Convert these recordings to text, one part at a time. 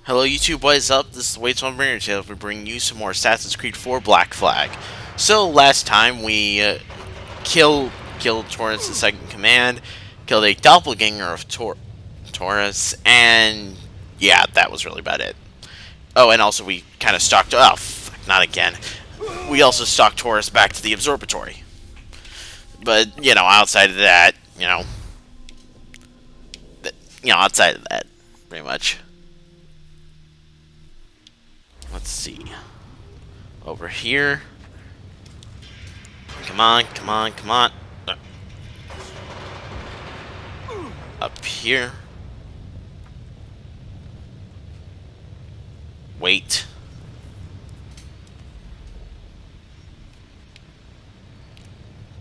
Hello YouTube, what is up? This is Waits on Bringer Tales. We bring you some more Assassin's Creed 4 Black Flag. So last time we killed Torres' second command, killed a doppelganger of Torres, and yeah, that was really about it. Oh, and also we kind of stalked. Oh, fuck, not again. We also stalked Torres back to the observatory. But outside of that, outside of that, pretty much. Let's see. Over here. Come on, come on, come on. Up here. Wait.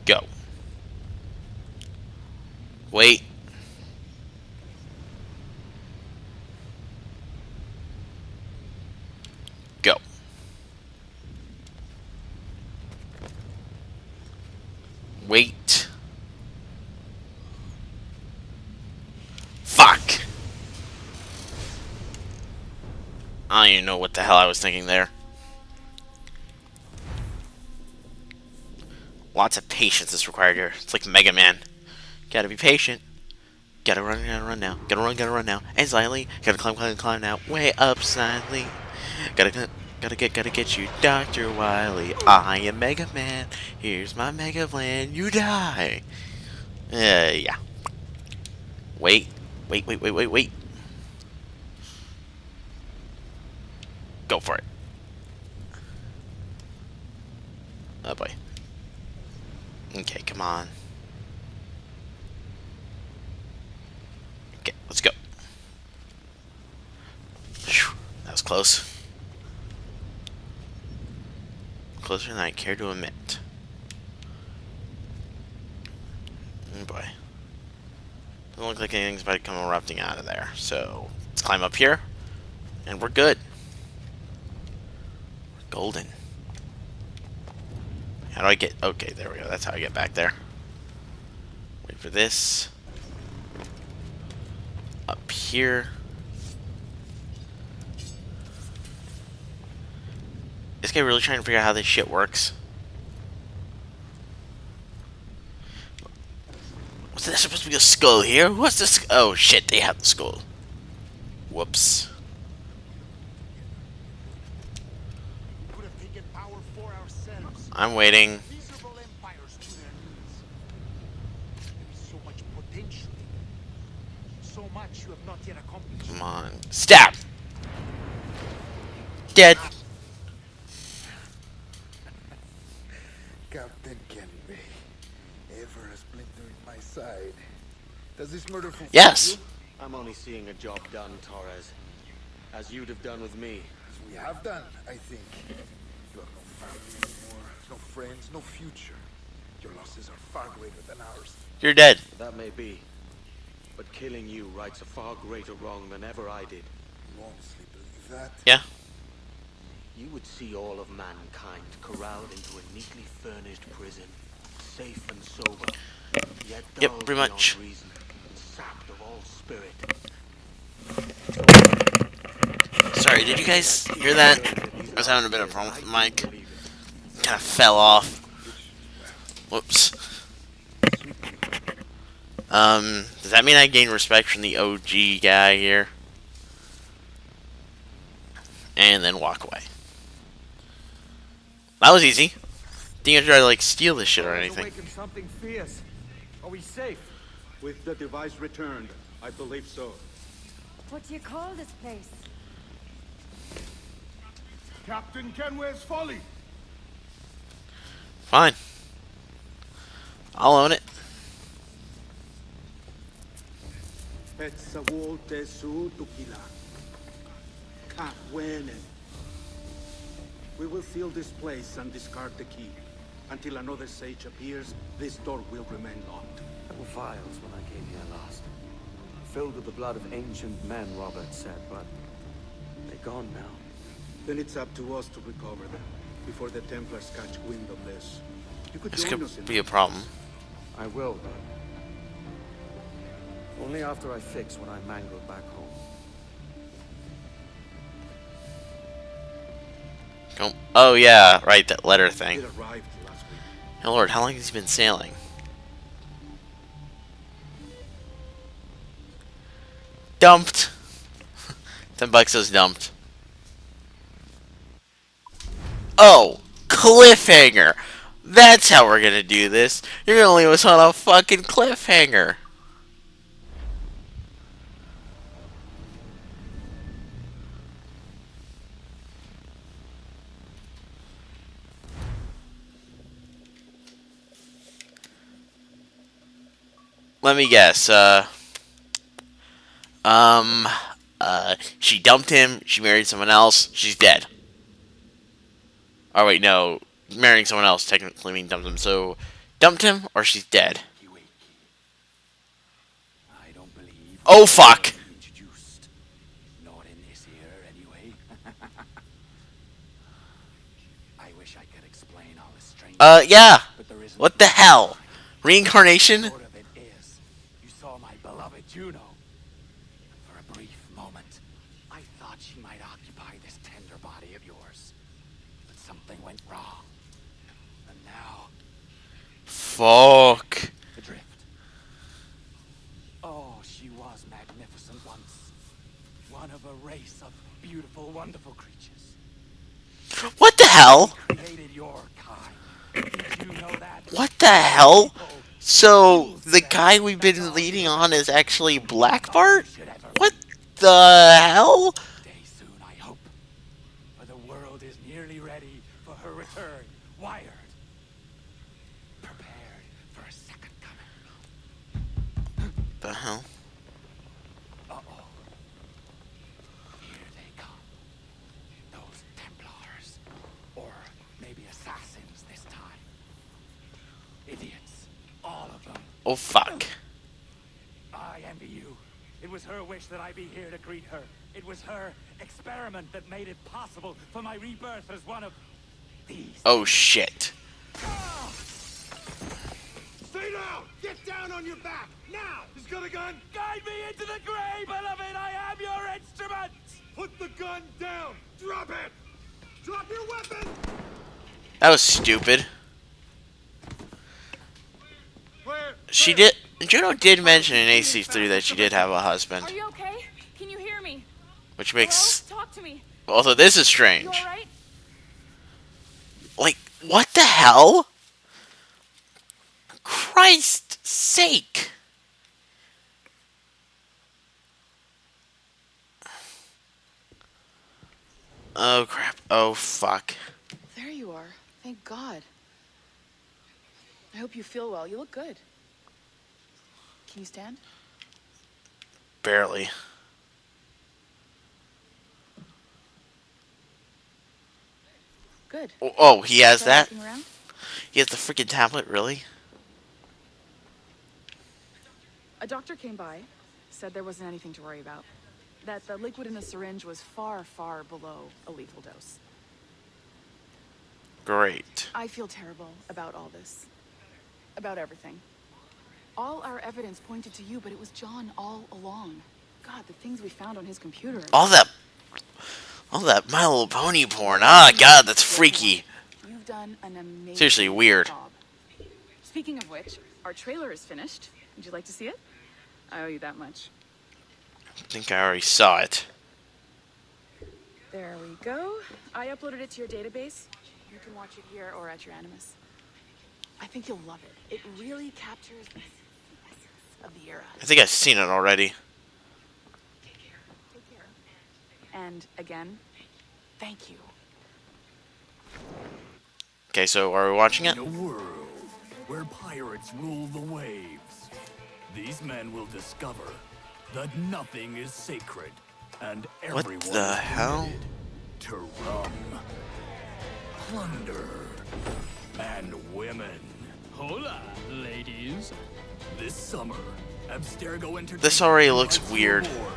Go. Wait. Go. Wait. Fuck. I don't even know what the hell I was thinking there. Lots of patience is required here. It's like Mega Man. Gotta be patient. Gotta run now. Gotta run now. And silently. Gotta climb now. Way up silently. Gotta get you, Dr. Wily. I am Mega Man. Here's my Mega Plan. You die. Yeah. Wait. Go for it. Oh boy. Okay, come on. Okay, let's go. Whew, that was close. Closer than I care to admit. Oh boy. Doesn't look like anything's about to come erupting out of there. So, let's climb up here. And we're good. We're golden. How do I get... Okay, there we go. That's how I get back there. Wait for this. Up here. This guy really trying to figure out how this shit works. Was there supposed to be a skull here? What's this? Oh shit, they have the skull. Whoops. I'm waiting. Come on. Stab! Dead. Captain Kenway, ever a splinter in my side. Does this murder fulfill Yes. you? I'm only seeing a job done, Torres. As you'd have done with me. As we have done, I think. You have no family anymore, no friends, no future. Your losses are far greater than ours. You're dead. That may be. But killing you rights a far greater wrong than ever I did. You honestly believe that? Yeah. You would see all of mankind corralled into a neatly furnished prison, safe and sober, yet Yep, dulled pretty beyond much. reason, and sapped of all spirit. Sorry, did you guys hear that? I was having a bit of a problem with the mic. Kind of fell off. Whoops. Does that mean I gain respect from the OG guy here? And then walk away. That was easy. Didn't try to like steal this shit or anything. Something fierce. Are we safe? With the device returned, I believe so. What do you call this place? Captain Kenway's folly! Fine. I'll own it. Petsawol tesu tukila. Katwenen. We will seal this place and discard the key. Until another sage appears, this door will remain locked. There were vials when I came here last. Filled with the blood of ancient men, Robert said, but they're gone now. Then it's up to us to recover them, before the Templars catch wind of this. You could This join could us in be a that. problem. I will, but only after I fix what I mangled back home. Oh yeah, right, that letter thing. It arrived last week. Oh Lord, how long has he been sailing? Dumped. $10 is dumped. Oh, cliffhanger. That's how we're gonna do this. You're gonna leave us on a fucking cliffhanger. Let me guess. She dumped him. She married someone else. She's dead. Oh wait, no. Marrying someone else technically means dumped him. So, dumped him or she's dead. I don't believe. Oh fuck. Introduced. Not in this here, anyway. I wish I could explain all this strange. Yeah. But there isn't. What the hell? Reincarnation? Part of it is. You saw my beloved Juno. For a brief moment, I thought she might occupy this tender body of yours. But something went wrong. And now, Fuck. adrift. Oh, she was magnificent once. One of a race of beautiful, wonderful creatures. What the hell? Created your kind. Did you know that? What the hell? So, the guy we've been leading on is actually Black Bart? What the hell? Day soon, I hope. For the world is nearly ready for her return. Wired. Prepared for a second coming. The hell? Uh-oh. Here they come. Those Templars. Or maybe assassins this time. Idiots. All of them. Oh fuck. I envy you. It was her wish that I be here to greet her. It was her experiment that made it possible for my rebirth as one of these. Oh shit. Stay down! Get down on your back! Now! He's got a gun! Guide me into the grave, beloved! I am your instrument! Put the gun down! Drop it! Drop your weapon! That was stupid. Where? She did. Juno did mention in AC3 that she did have a husband, Are you okay? Can you hear me? which makes. Hello? Talk to me. Although this is You strange. alright? Like, what the hell? Christ's sake. Oh crap. Oh fuck. There you are. Thank God. I hope you feel well. You look good. Can you stand? Barely. Good. Oh, he has Try that? looking around? He has the freaking tablet, really? A doctor came by, said there wasn't anything to worry about. That the liquid in the syringe was far, far below a lethal dose. Great. I feel terrible about all this. About everything. All our evidence pointed to you, but it was John all along. God, the things we found on his computer. All that My Little Pony porn. Ah, God, that's freaky. You've done an amazing Seriously, weird. job. Speaking of which, our trailer is finished. Would you like to see it? I owe you that much. I think I already saw it. There we go. I uploaded it to your database. You can watch it here or at your Animus. I think you'll love it. It really captures the essence of the era. I think I've seen it already. Take care. Take care. And again, thank you. Okay, so are we watching it? In a world where pirates rule the waves, these men will discover that nothing is sacred and What everyone the is hell? permitted to rum, plunder, and women. Hola, ladies. This summer, Abstergo Entertainment This already looks provides weird. reward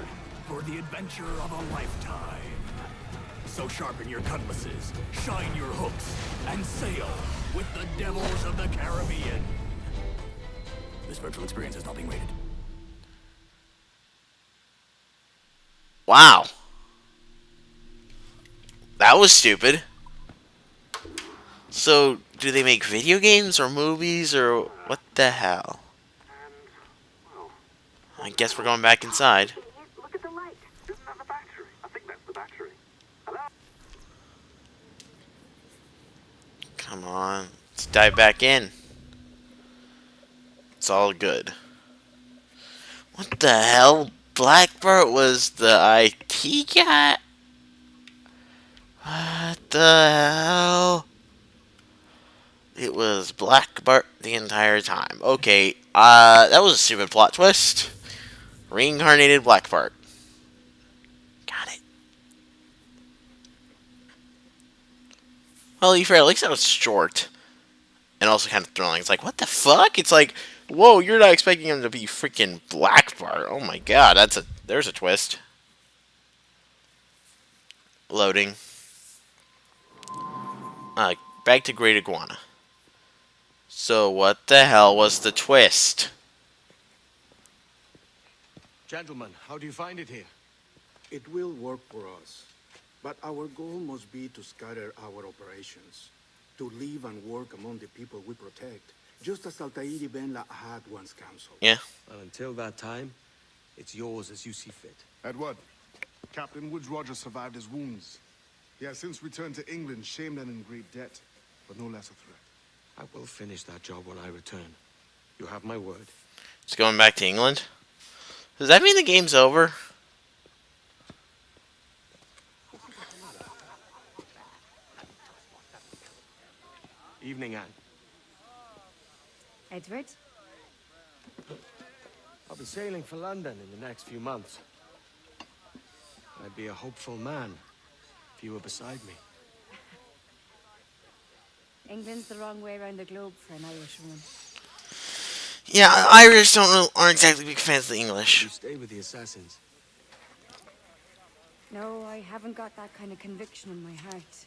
for the adventure of a lifetime. So sharpen your cutlasses, shine your hooks, and sail with the devils of the Caribbean. This virtual experience is not being rated. Wow. That was stupid. So, do they make video games or movies or what the hell? I guess we're going back inside. Look at the light. Isn't that the battery? I think that's the battery. Hello? Come on. Let's dive back in. It's all good. What the hell? Blackbird was the IT guy? What the hell? It was Blackbird the entire time. Okay, that was a stupid plot twist. Reincarnated Blackbird. Got it. Well, to be fair, at least that was short. And also kind of thrilling. It's like, what the fuck? It's like, whoa, you're not expecting him to be freaking Blackbird. Oh my god, there's a twist. Loading. Back to Great Iguana. So what the hell was the twist? Gentlemen, how do you find it here? It will work for us. But our goal must be to scatter our operations. To live and work among the people we protect. Just as Altair ibn had once counseled. Yeah. Well, until that time, it's yours as you see fit. Edward, Captain Woods Rogers survived his wounds. He has since returned to England, shamed and in great debt, but no less a threat. I will finish that job when I return. You have my word. It's going back to England? Does that mean the game's over? Evening, Anne. Edward? I'll be sailing for London in the next few months. I'd be a hopeful man if you were beside me. England's the wrong way around the globe for an Irishwoman. Yeah, Irish aren't exactly big fans of the English. You stay with the assassins. No, I haven't got that kind of conviction in my heart.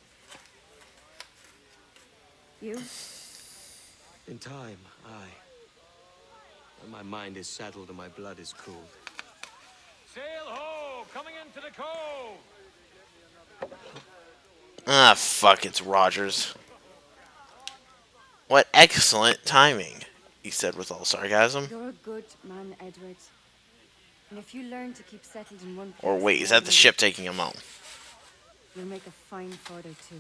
You? In time, aye. When my mind is settled and my blood is cooled. Sail ho! Coming into the cove! Ah, fuck, it's Rogers. What excellent timing, he said with all sarcasm. You're a good man, Edward. And if you learn to keep settled in one place... Or wait, is that the ship taking him home? You'll make a fine father, too.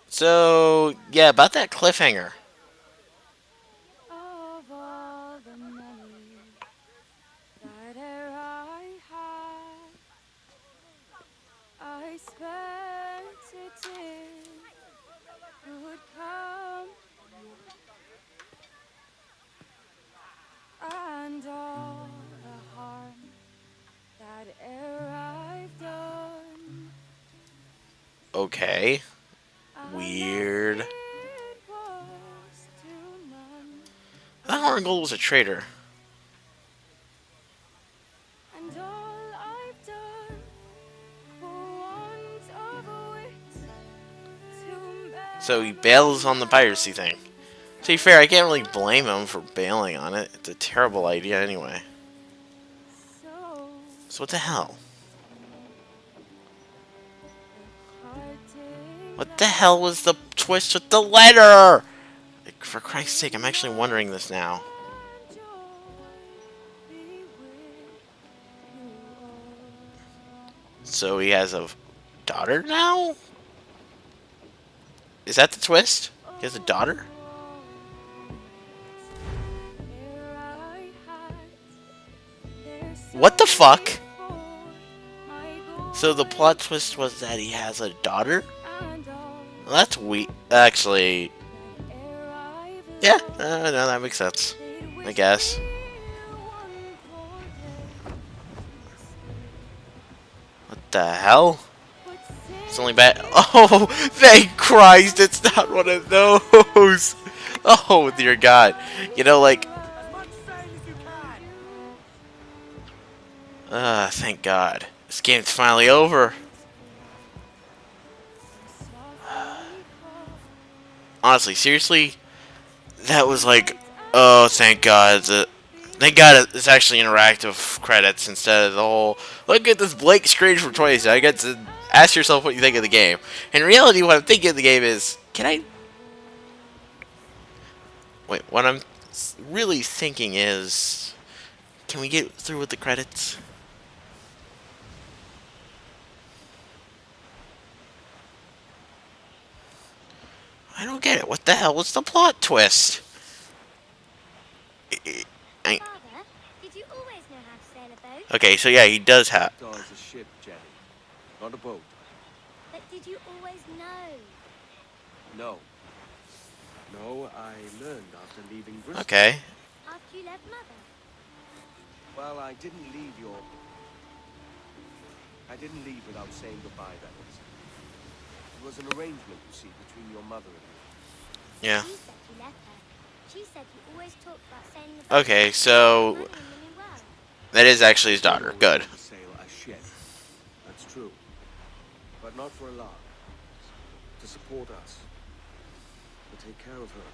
So, yeah, about that cliffhanger. Of all the money that e'er I had, I spent it in good company, and all the harm that e'er I've done. Okay. Weird. It was to none. I thought Gold was a traitor. And all I've done for want of wit to So he bails on the piracy thing. To be fair, I can't really blame him for bailing on it. It's a terrible idea anyway. So what the hell? What the hell was the twist with the letter? Like, for Christ's sake, I'm actually wondering this now. So he has a daughter now? Is that the twist? He has a daughter? What the fuck? So the plot twist was that he has a daughter? Well, that's weak. Actually, yeah, no, that makes sense. I guess. What the hell? It's only bad. Oh, thank Christ! It's not one of those. Oh dear God! You know, like. Thank God. This game's finally over. Honestly, seriously, that was like, oh, thank God. Thank God it's actually interactive credits instead of the whole, look at this blank screen for 20 seconds. I get to ask yourself what you think of the game. In reality, what I'm thinking of the game is, can I... Wait, what I'm really thinking is, can we get through with the credits? I don't get it. What the hell was the plot twist? I- Father, did you always know how to sail a boat? okay, so yeah, he does have... Does a ship, Jenny, not a boat. But did you always know? No. No, I learned after leaving Bristol. Okay. After you left Mother? Well, I didn't leave without saying goodbye, that is. It was an arrangement, you see, between your mother and me. Yeah. She said you left her. She said you always talked about sailing a boat. Okay, so... Money in the new world. that is actually his daughter. Good. To sail a ship. That's true. But not for a lark. To support us. To take care of her.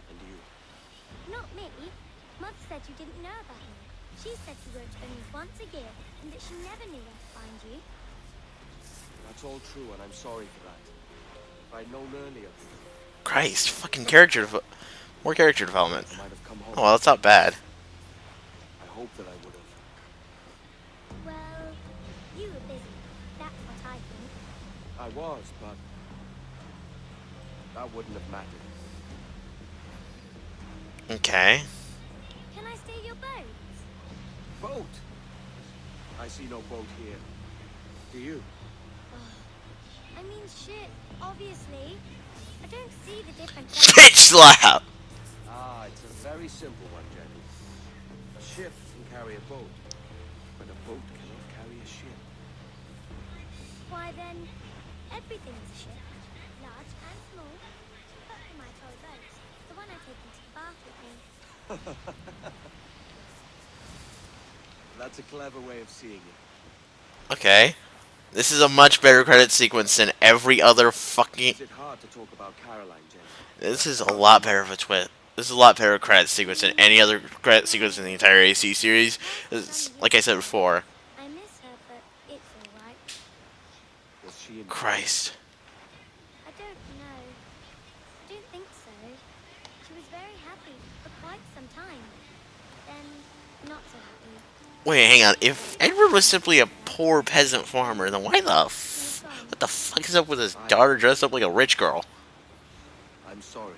And you. Not me. Mother said you didn't know about me. She said you worked only once a year and that she never knew where to find you. That's all true, and I'm sorry for that. If I'd known earlier, Christ, fucking more character development. I might have come home. Oh, well, that's not bad. I hope that I would have. Well, you were busy. That's what I think. I was, but that wouldn't have mattered. Okay. Can I steal your boat? Boat? I see no boat here. Do you? I mean, shit, obviously. I don't see the difference. Bitch slap! Ah, it's a very simple one, Jenny. A ship can carry a boat, but a boat cannot carry a ship. Why then, everything is a ship. Large and small. But for my toy boat, the one I take into the bath with me. That's a clever way of seeing it. Okay. This is a much better credit sequence than every other fucking... Is it hard to talk about Caroline, Jenny? This is a lot better of a twist. This is a lot better credit sequence than any other credit sequence in the entire AC series. It's, like I said before. I miss her, but it's alright. Was she in Christ. I don't know. I don't think so. She was very happy for quite some time. Then, not so happy. Wait, hang on. If Edward was simply a poor peasant farmer, then why the what the fuck is up with his daughter dressed up like a rich girl? I'm sorry.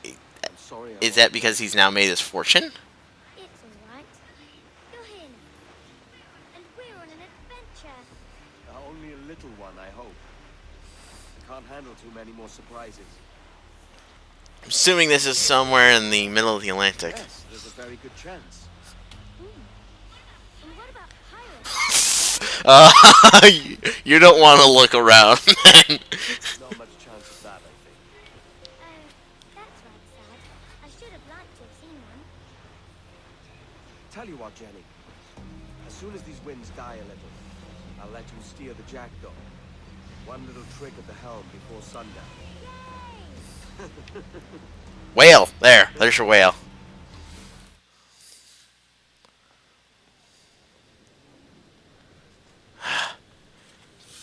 I'm sorry. Is that because he's now made his fortune? It's alright. You're here now. And we're on an adventure. Only a little one, I hope. I can't handle too many more surprises. I'm assuming this is somewhere in the middle of the Atlantic. Yes, there's a very good chance. And what about pirates? You don't want to look around. Not much chance of that, I think. Oh, that's right, sad. I should have liked to have seen one. Tell you what, Jenny. As soon as these winds die a little, I'll let you steer the jackdaw. One little trick at the helm before sundown. Whale. There's your whale.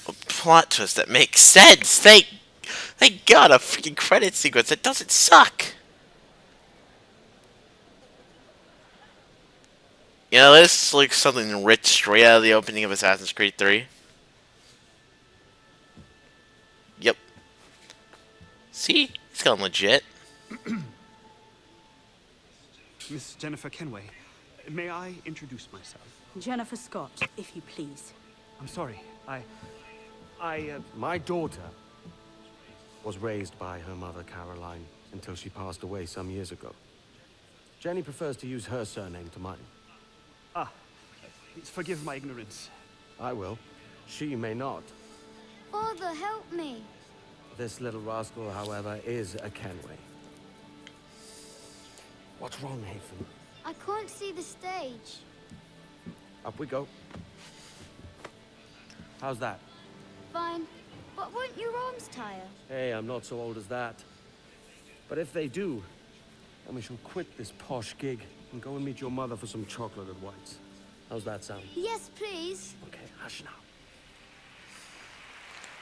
A plot twist that makes sense. Thank God, a freaking credit sequence that doesn't suck. You know, this looks something rich straight out of the opening of Assassin's Creed 3. Yep. See? It's gone legit. Miss Jennifer Kenway, may I introduce myself? Jennifer Scott, if you please. I'm sorry, My daughter was raised by her mother, Caroline, until she passed away some years ago. Jenny prefers to use her surname to mine. Forgive my ignorance. I will. She may not. Father, help me. This little rascal, however, is a Kenway. What's wrong, Hafen? I can't see the stage. Up we go. How's that? Fine. But won't your arms tire? Hey, I'm not so old as that. But if they do, and we shall quit this posh gig and go and meet your mother for some chocolate at White's. How's that sound? Yes, please. Okay, hush now.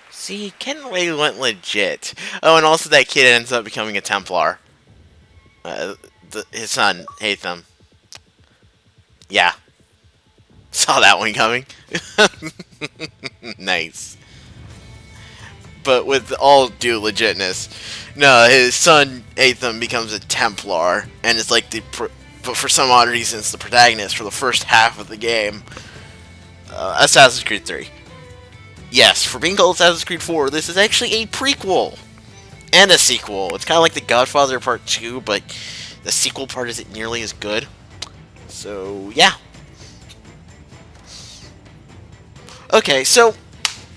See, Kenway went legit. Oh, and also that kid ends up becoming a Templar. His son, Hatham. Yeah. Saw that one coming. Nice. But with all due legitness, no, his son, Hatham, becomes a Templar, and it's like but for some odd reason, it's the protagonist for the first half of the game. Assassin's Creed 3. Yes, for being called Assassin's Creed 4, this is actually a prequel and a sequel. It's kind of like The Godfather Part 2, but the sequel part isn't nearly as good. So, yeah. Okay, so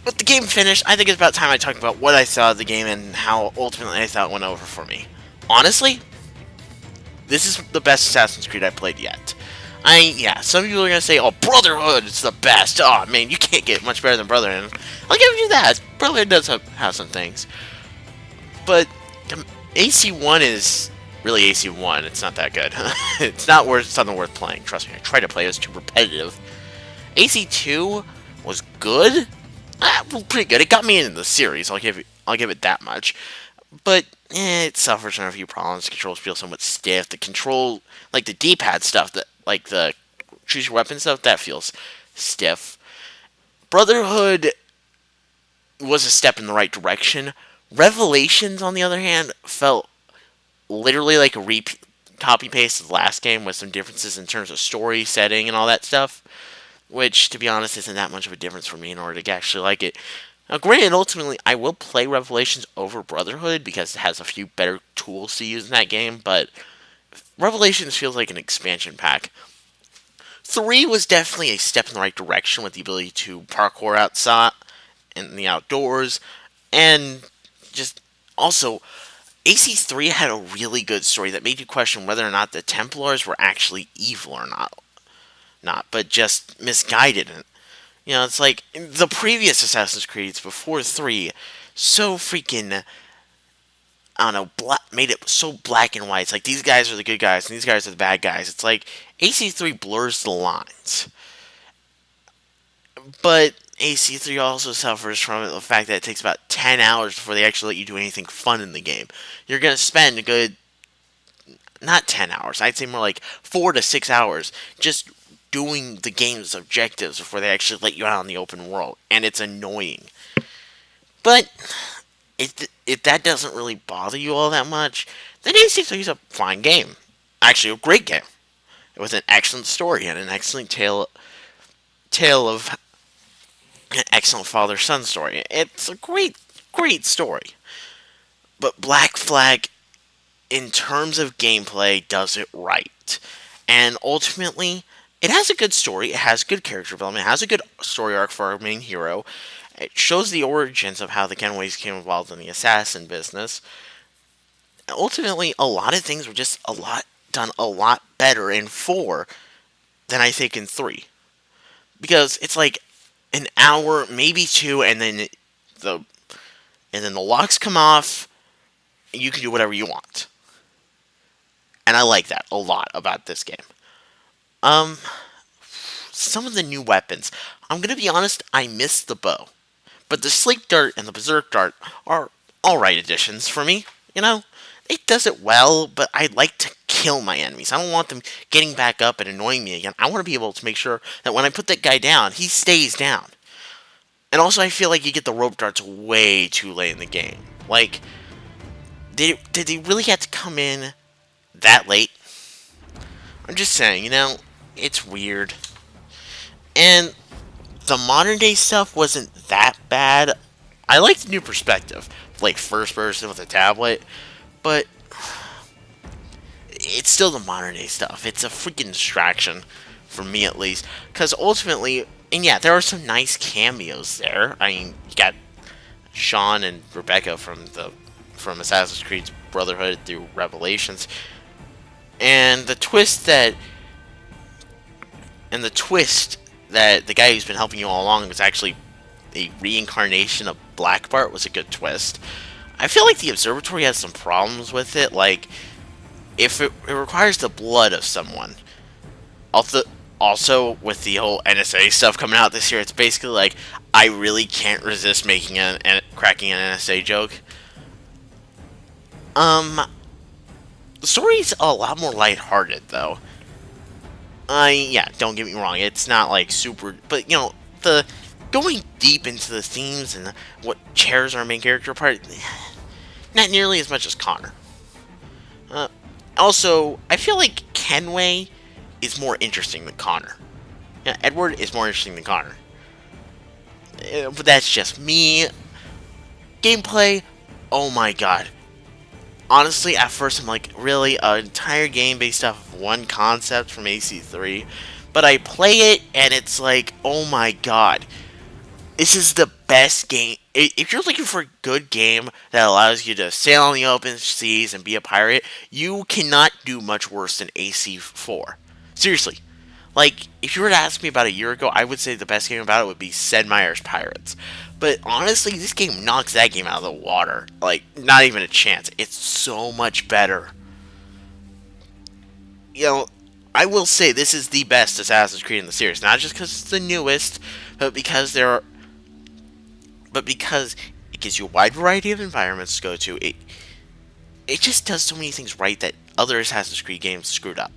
with the game finished, I think it's about time I talk about what I saw of the game and how ultimately I thought it went over for me. Honestly, this is the best Assassin's Creed I've played yet. Yeah, some people are going to say, oh, Brotherhood is the best. Oh, man, you can't get much better than Brotherhood. I'll give you that. Brotherhood does have some things. But AC1 is really AC1. It's not that good. It's something worth playing. Trust me, I tried to play it. It's too repetitive. AC2 was good. Pretty good. It got me into the series. I'll give it that much. But it suffers from a few problems. The controls feel somewhat stiff. The control, like the D-pad stuff, like the choose your weapon stuff, that feels stiff. Brotherhood was a step in the right direction. Revelations, on the other hand, felt literally like a copy-paste of the last game with some differences in terms of story, setting, and all that stuff. Which, to be honest, isn't that much of a difference for me in order to actually like it. Now, granted, ultimately, I will play Revelations over Brotherhood because it has a few better tools to use in that game, but Revelations feels like an expansion pack. 3 was definitely a step in the right direction with the ability to parkour outside in the outdoors, and just also, AC3 had a really good story that made you question whether or not the Templars were actually evil or not, but just misguided. You know, it's like the previous Assassin's Creeds before 3, so freaking, I don't know, made it so black and white. It's like these guys are the good guys and these guys are the bad guys. It's like AC3 blurs the lines. But AC3 also suffers from the fact that it takes about 10 hours before they actually let you do anything fun in the game. You're going to spend a good, not 10 hours, I'd say more like 4 to 6 hours just doing the game's objectives before they actually let you out in the open world, and it's annoying. But if that doesn't really bother you all that much, then AC3 is a fine game. Actually, a great game. With an excellent story and an excellent tale of an excellent father-son story. It's a great story. But Black Flag, in terms of gameplay, does it right. And ultimately, it has a good story, it has good character development, it has a good story arc for our main hero. It shows the origins of how the Kenways came involved in the assassin business. And ultimately, a lot of things were just done a lot better in 4 than I think in 3. Because it's like an hour, maybe 2, and then the locks come off, and you can do whatever you want. And I like that a lot about this game. Some of the new weapons. I'm gonna be honest, I missed the bow. But the Sleek Dart and the Berserk Dart are alright additions for me, you know? It does it well, but I like to kill my enemies. I don't want them getting back up and annoying me again. I want to be able to make sure that when I put that guy down, he stays down. And also, I feel like you get the rope darts way too late in the game. Like, did they really have to come in that late? I'm just saying, you know, it's weird. And the modern day stuff wasn't that bad. I liked the new perspective, like first person with a tablet, but it's still the modern day stuff. It's a freaking distraction, for me at least, because ultimately, and yeah, there are some nice cameos there. I mean, you got Sean and Rebecca from Assassin's Creed Brotherhood through Revelations, and the twist that the guy who's been helping you all along was actually a reincarnation of Black Bart was a good twist. I feel like the Observatory has some problems with it. Like, if it requires the blood of someone. Also, with the whole NSA stuff coming out this year, it's basically like I really can't resist making cracking an NSA joke. The story's a lot more lighthearted, though. Yeah, don't get me wrong, it's not like super, but the going deep into the themes and what chairs our main character apart, not nearly as much as Connor. Also, I feel like Kenway is more interesting than Connor. Yeah, Edward is more interesting than Connor. But that's just me. Gameplay, oh my god. Honestly, at first I'm like, really? An entire game based off of one concept from AC3? But I play it, and it's like, oh my god. This is the best game. If you're looking for a good game that allows you to sail on the open seas and be a pirate, you cannot do much worse than AC4. Seriously. Like, if you were to ask me about a year ago, I would say the best game about it would be Sid Meier's Pirates. But honestly, this game knocks that game out of the water. Like, not even a chance. It's so much better. I will say this is the best Assassin's Creed in the series. Not just because it's the newest, but because it gives you a wide variety of environments to go to. It just does so many things right that other Assassin's Creed games screwed up.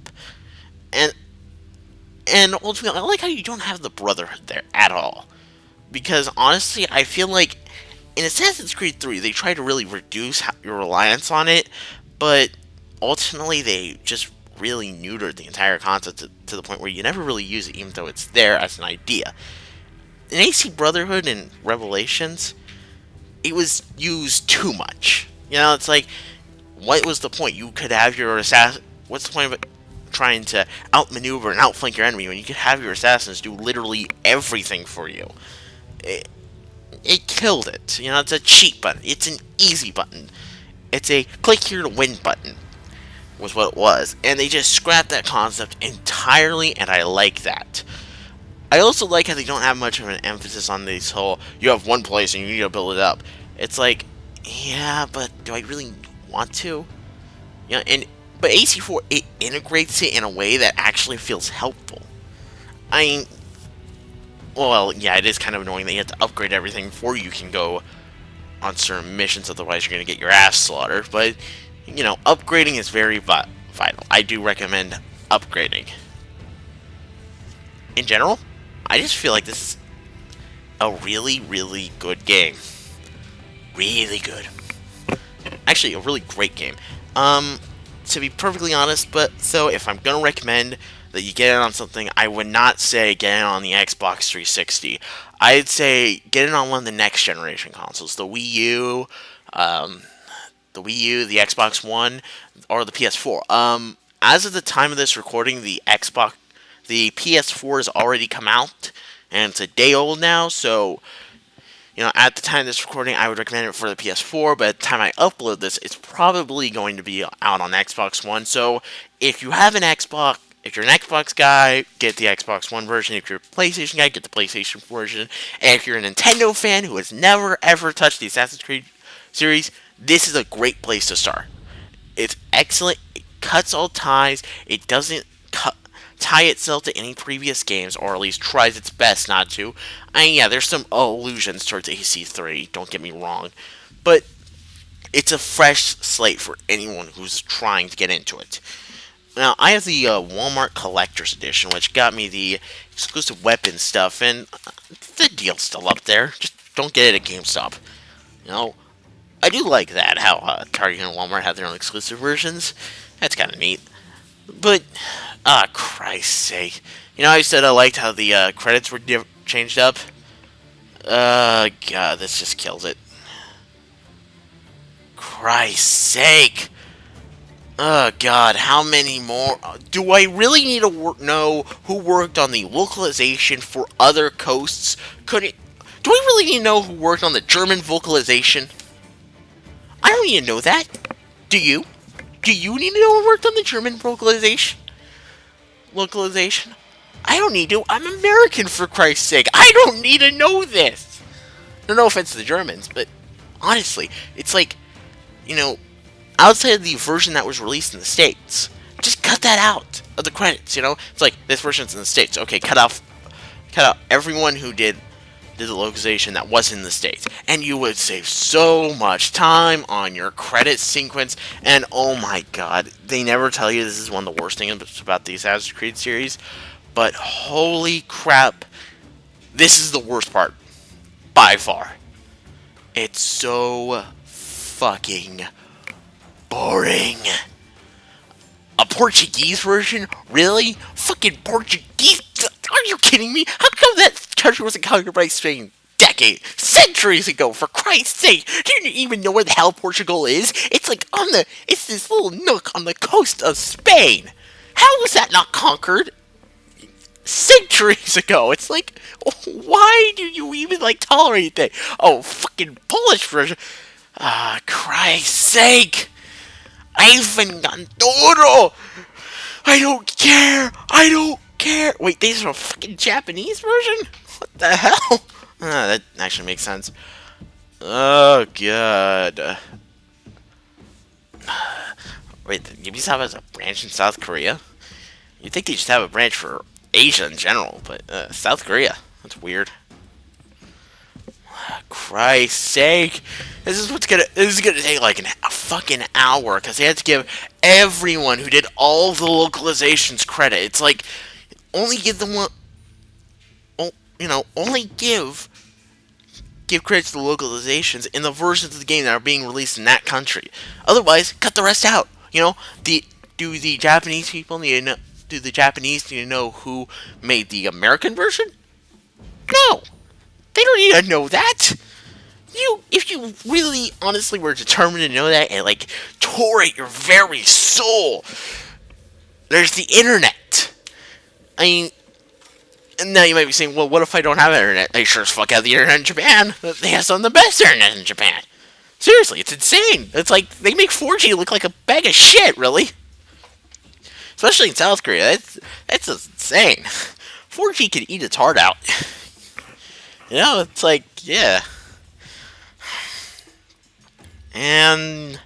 And ultimately, I like how you don't have the Brotherhood there at all. Because honestly, I feel like in Assassin's Creed 3, they try to really reduce your reliance on it, but ultimately they just really neutered the entire concept to the point where you never really use it, even though it's there as an idea. In AC Brotherhood and Revelations, it was used too much. It's like, what was the point? You could have your assassin. What's the point of it? Trying to outmaneuver and outflank your enemy when you could have your assassins do literally everything for you. It killed it. It's a cheat button. It's an easy button. It's a click here to win button, was what it was. And they just scrapped that concept entirely, and I like that. I also like how they don't have much of an emphasis on this whole, you have one place and you need to build it up. It's like, yeah, but do I really want to? But AC4, it integrates it in a way that actually feels helpful. Well, yeah, it is kind of annoying that you have to upgrade everything before you can go on certain missions, otherwise you're going to get your ass slaughtered. But, upgrading is very vital. I do recommend upgrading. In general, I just feel like this is a really, really good game. Really good. Actually, a really great game. To be perfectly honest, if I'm going to recommend that you get it on something, I would not say get it on the Xbox 360. I'd say get it on one of the next generation consoles. The Wii U, the Xbox One, or the PS4. As of the time of this recording, the PS4 has already come out, and it's a day old now, so at the time of this recording, I would recommend it for the PS4, but at the time I upload this, it's probably going to be out on Xbox One. So, if you have an Xbox, if you're an Xbox guy, get the Xbox One version. If you're a PlayStation guy, get the PlayStation version. And if you're a Nintendo fan who has never, ever touched the Assassin's Creed series, this is a great place to start. It's excellent. It cuts all ties. It doesn't tie itself to any previous games, or at least tries its best not to. Yeah, there's some allusions towards AC3, don't get me wrong, but it's a fresh slate for anyone who's trying to get into it. Now, I have the Walmart Collector's Edition, which got me the exclusive weapon stuff, and the deal's still up there. Just don't get it at GameStop. I do like that, how Target and Walmart have their own exclusive versions. That's kind of neat. But, Christ's sake. I said I liked how the credits were changed up? God, this just kills it. Christ's sake! Oh God, how many more? Do I really need to know who worked on the localization for other coasts? Do I really need to know who worked on the German vocalization? I don't need to know that. Do you? Do you need to know who worked on the German vocalization? Localization? I don't need to. I'm American, for Christ's sake. I don't need to know this. No offense to the Germans, but honestly, it's like, outside of the version that was released in the States. Just cut that out of the credits, you know? It's like, this version's in the States. Okay, cut out everyone who did the localization that was in the States. And you would save so much time on your credit sequence. And oh my god, they never tell you this is one of the worst things about the Assassin's Creed series. But holy crap, this is the worst part. By far. It's so fucking boring. A Portuguese version? Really? Fucking Portuguese? Are you kidding me? How come that country wasn't conquered by Spain centuries ago, for Christ's sake? Do you even know where the hell Portugal is? It's like it's this little nook on the coast of Spain. How was that not conquered centuries ago? It's like, why do you even, like, tolerate that? Oh, fucking Polish version. Ah, Christ's sake. Ivan Gandoro! I don't care! I don't care! Wait, these are a fucking Japanese version? What the hell? That actually makes sense. Oh, god. Wait, Ubisoft has a branch in South Korea? You'd think they should have a branch for Asia in general, but South Korea? That's weird. Christ's sake. This is gonna take like a fucking hour, because they had to give everyone who did all the localizations credit. It's like, only give them one, only give credit to the localizations in the versions of the game that are being released in that country. Otherwise, cut the rest out. Do the Japanese people need to know? Do the Japanese need to know who made the American version? No, they don't need to know that. If you really, honestly were determined to know that and, like, tore at your very soul, there's the internet. I mean, and now you might be saying, well, what if I don't have internet? They sure as fuck have the internet in Japan. They have some of the best internet in Japan. Seriously, it's insane. It's like, they make 4G look like a bag of shit, really. Especially in South Korea. That's insane. 4G can eat its heart out. It's like, yeah. And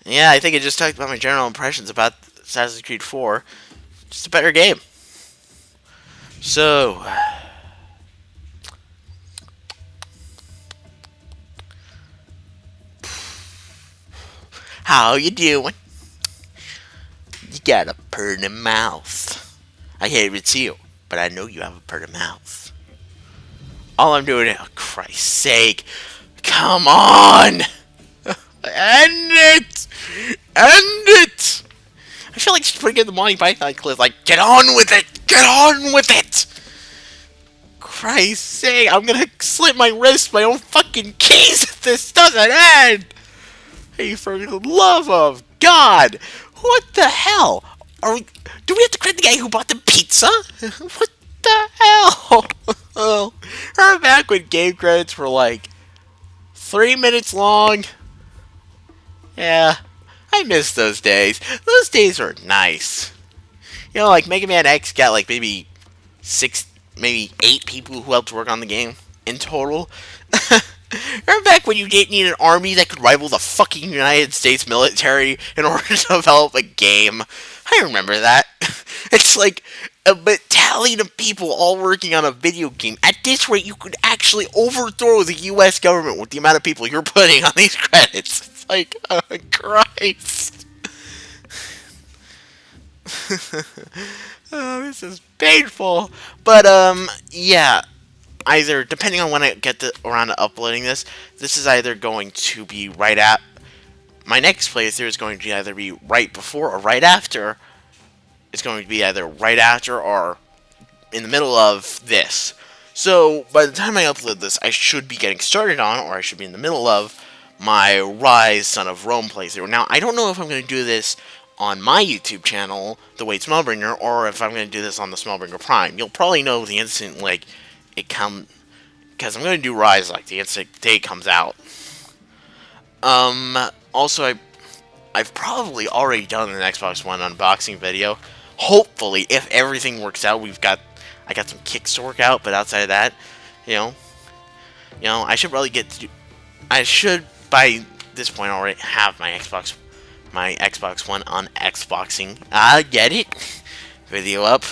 yeah, I think I just talked about my general impressions about Assassin's Creed 4. Just a better game. So, how you doing? You got a pretty mouth. I can't even see you, but I know you have a pretty mouth. All I'm doing now, Christ's sake, come on! End it! End it! I feel like just putting in the Monty Python clip, like, get on with it! Get on with it! Christ's sake, I'm gonna slit my wrist with my own fucking keys if this doesn't end! Hey, for the love of God! What the hell? Do we have to credit the guy who bought the pizza? What the hell? Remember back when game credits were like 3 minutes long? Yeah, I miss those days. Those days were nice. Like Mega Man X got like maybe 8 people who helped work on the game in total. Remember back when you didn't need an army that could rival the fucking United States military in order to develop a game? I remember that. It's like a battalion of people all working on a video game. At this rate, you could actually overthrow the U.S. government with the amount of people you're putting on these credits. It's like, oh, Christ. Oh, this is painful. But, yeah. Either, depending on when I get around to uploading this is either going to be right at... My next playthrough is going to either be right before or right after. It's going to be either right after or in the middle of this. So, by the time I upload this, I should be getting started on, or I should be in the middle of, my Rise Son of Rome playthrough. Now, I don't know if I'm going to do this on my YouTube channel, The Wait Smellbringer, or if I'm going to do this on the Smellbringer Prime. You'll probably know the instant, like, it comes... Because I'm going to do Rise, like, the instant day it comes out. Also, I've probably already done an Xbox One unboxing video. Hopefully, if everything works out, I got some kicks to work out, but outside of that, I should probably I should, by this point, already have my Xbox my Xbox One on Xboxing. Get it? Video up.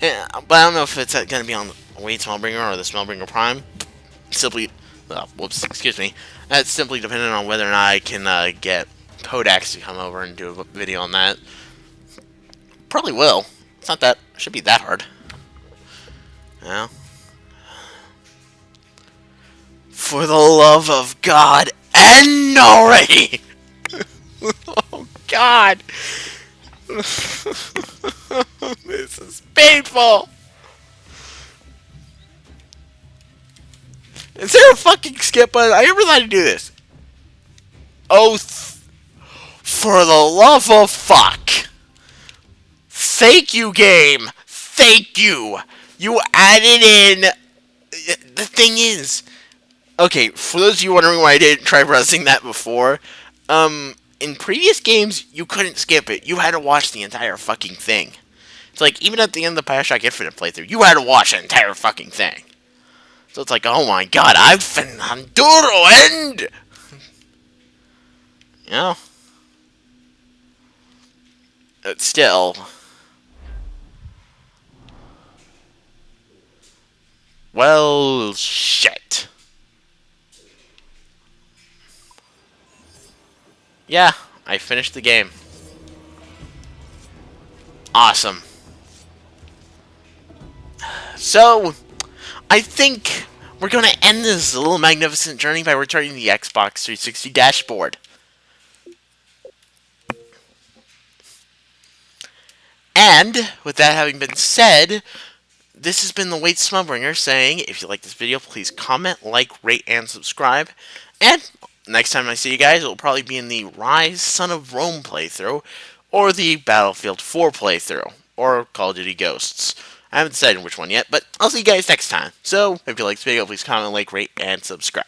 Yeah, but I don't know if it's going to be on Wait Smellbringer or the Smellbringer Prime. Simply, whoops, excuse me. That's simply dependent on whether or not I can get Podax to come over and do a video on that. Probably will. It's not that, it should be that hard. Yeah. For the love of God, end already! Oh, God! This is painful! Is there a fucking skip button? I never thought to do this. Oh, for the love of fuck! Thank you, game! Thank you! You added in... The thing is... Okay, for those of you wondering why I didn't try pressing that before, in previous games, you couldn't skip it. You had to watch the entire fucking thing. It's like, even at the end of the Bioshock Infinite playthrough, you had to watch the entire fucking thing. So it's like, oh my god, I've been Honduro end! You know? But still... Well, shit. Yeah, I finished the game. Awesome. So, I think we're going to end this little magnificent journey by returning the Xbox 360 dashboard. And, with that having been said, this has been the Wait Smellbringer saying, if you like this video, please comment, like, rate, and subscribe. And next time I see you guys, it will probably be in the Rise Son of Rome playthrough, or the Battlefield 4 playthrough, or Call of Duty Ghosts. I haven't decided which one yet, but I'll see you guys next time. So, if you like this video, please comment, like, rate, and subscribe.